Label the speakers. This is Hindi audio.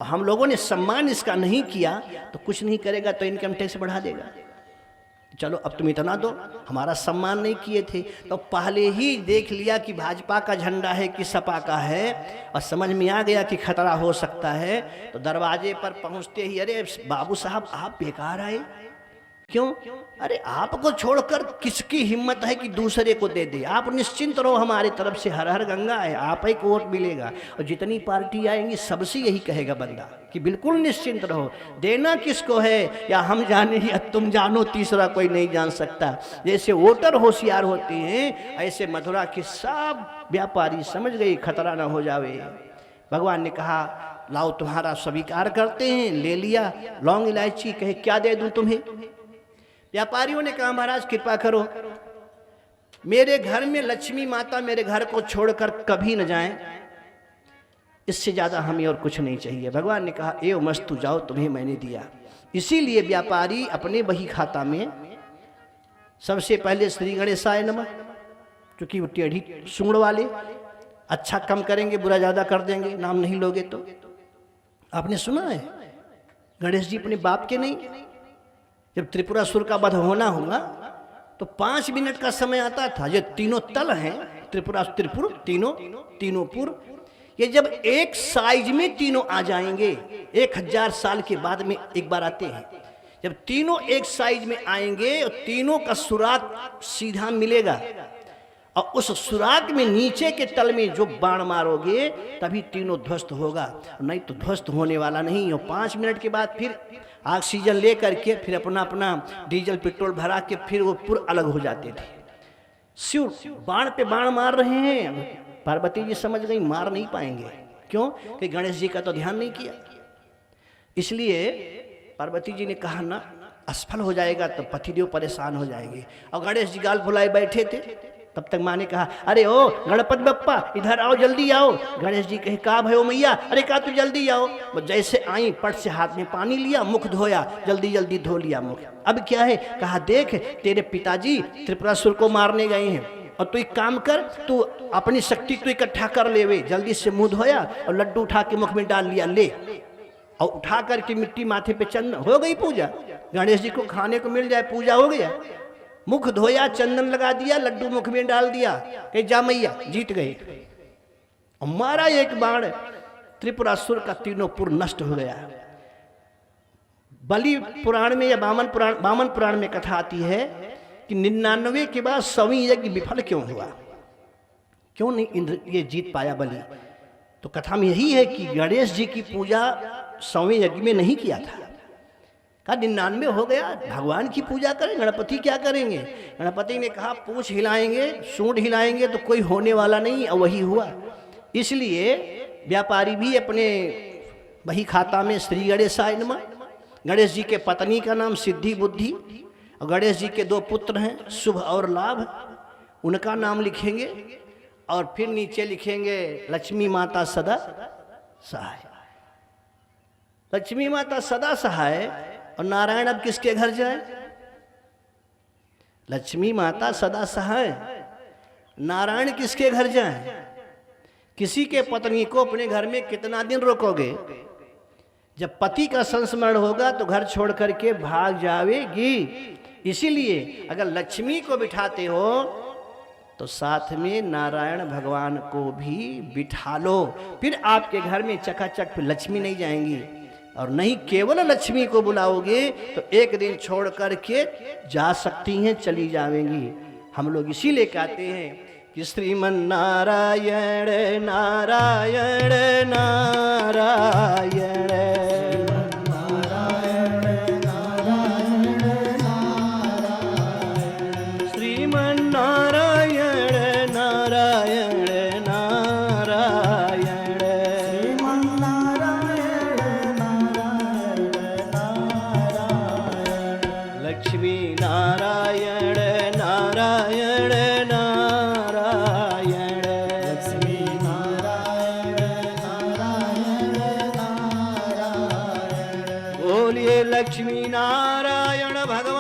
Speaker 1: हम लोगों ने सम्मान इसका नहीं किया तो कुछ नहीं करेगा तो इनकम टैक्स बढ़ा देगा। चलो अब तुम इतना दो, हमारा सम्मान नहीं किए थे तो पहले ही देख लिया कि भाजपा का झंडा है कि सपा का है और समझ में आ गया कि खतरा हो सकता है, तो दरवाजे पर पहुंचते ही अरे बाबू साहब आप बेकार आए क्यों? अरे आपको छोड़कर किसकी हिम्मत है कि दूसरे को दे दे? आप निश्चिंत रहो, हमारी तरफ से हर हर गंगा है, आप ही को वोट मिलेगा। और जितनी पार्टी आएंगी सबसे यही कहेगा बंदा कि बिल्कुल निश्चिंत रहो, देना किसको है या हम जाने या तुम जानो, तीसरा कोई नहीं जान सकता। जैसे वोटर होशियार होते हैं ऐसे मथुरा के सब व्यापारी समझ गए खतरा ना हो जावे। भगवान ने कहा लाओ तुम्हारा स्वीकार करते हैं, ले लिया लौंग इलायची, कहे क्या दे दूं तुम्हें? व्यापारियों ने कहा महाराज कृपा करो, मेरे घर में लक्ष्मी माता मेरे घर को छोड़कर कभी न जाएं, इससे ज्यादा हमें और कुछ नहीं चाहिए। भगवान ने कहा एव मस्तु, जाओ तुम्हें मैंने दिया। इसीलिए व्यापारी अपने बही खाता में सबसे पहले श्री गणेशाय नमः, क्योंकि वो टेढ़ी सूंड वाले अच्छा कम करेंगे बुरा ज्यादा कर देंगे, नाम नहीं लोगे तो। आपने सुना है गणेश जी अपने बाप के नहीं, जब त्रिपुरासुर का वध होना हुआ तो 5 मिनट का समय आता था। ये तीनों तल हैं, त्रिपुर तीनों पुर, ये जब एक साइज में तीनों आ जाएंगे, 1000 साल के बाद में एक बार आते हैं, जब तीनों एक साइज में आएंगे और तीनों का सुराग सीधा मिलेगा और उस सुराग में नीचे के तल में जो बाण मारोगे तभी तीनों ध्वस्त होगा, नहीं तो ध्वस्त होने वाला नहीं। और 5 मिनट के बाद फिर ऑक्सीजन ले करके फिर अपना अपना डीजल पेट्रोल भरा के फिर वो पूरा अलग हो जाते थे। शिव बाण पे बाण मार रहे हैं, पार्वती जी समझ गई मार नहीं पाएंगे, क्यों कि गणेश जी का तो ध्यान नहीं किया। इसलिए पार्वती जी ने कहा ना असफल हो जाएगा तो पतिदेव परेशान हो जाएंगे। और गणेश जी गाल फुलाए बैठे थे, तब तक माँ ने कहा अरे ओ गणपत बप्पा इधर आओ, जल्दी आओ। गणेश जी कहे का भयो मैया? अरे का तू जल्दी आओ। वो जैसे आई पट से हाथ में पानी लिया, मुख धोया, जल्दी जल्दी धो लिया मुख। अब क्या है? कहा देख तेरे पिताजी त्रिपुरासुर को मारने गए हैं और तू एक काम कर, तू अपनी शक्ति तू इकट्ठा कर लेवे। जल्दी से मुंह धोया और लड्डू उठा के मुख में डाल लिया, ले और उठा करके मिट्टी माथे पे चंदन, हो गई पूजा। गणेश जी को खाने को मिल जाए, पूजा हो गया। मुख धोया, चंदन लगा दिया, लड्डू मुख में डाल दिया, कहे जा मैया जीत गए। और मारा एक बाण, त्रिपुरासुर का तीनों पुर नष्ट हो गया। बलि पुराण में या वामन पुराण में कथा आती है कि 99 के बाद 100वीं यज्ञ विफल क्यों हुआ, क्यों नहीं इंद्र ये जीत पाया बलि? तो कथा में यही है कि गणेश जी की पूजा 100वें यज्ञ में नहीं किया था। कहा 99 हो गया, भगवान की पूजा करें, गणपति क्या करेंगे? गणपति ने कहा पूछ हिलाएंगे, सूंड हिलाएंगे तो कोई होने वाला नहीं, और वही हुआ। इसलिए व्यापारी भी अपने वही खाता में श्री गणेशाय नमः, गणेश जी के पत्नी का नाम सिद्धि बुद्धि और गणेश जी के 2 पुत्र हैं शुभ और लाभ, उनका नाम लिखेंगे और फिर नीचे लिखेंगे लक्ष्मी माता सदा सहाय। लक्ष्मी माता सदा सहाय। और नारायण अब किसके घर जाए? लक्ष्मी माता सदा सहाय, नारायण किसके घर जाए? किसी के पत्नी को अपने घर में कितना दिन रोकोगे? जब पति का संस्मरण होगा तो घर छोड़ करके भाग जावेगी। इसीलिए अगर लक्ष्मी को बिठाते हो तो साथ में नारायण भगवान को भी बिठा लो, फिर आपके घर में चकाचक फिर लक्ष्मी नहीं जाएंगी। और नहीं केवल लक्ष्मी को बुलाओगे तो एक दिन छोड़ करके जा सकती हैं, चली जाएंगी। हम लोग इसीलिए कहते हैं कि श्रीमन नारायण नारायण नारायण, श्रीमन नारायण नारायण नारायण, श्रीमन नारायण लक्ष्मी नारायण नारायण नारायण, लक्ष्मी नारायण नारायण नारायण। बोलिए लक्ष्मी नारायण भगवान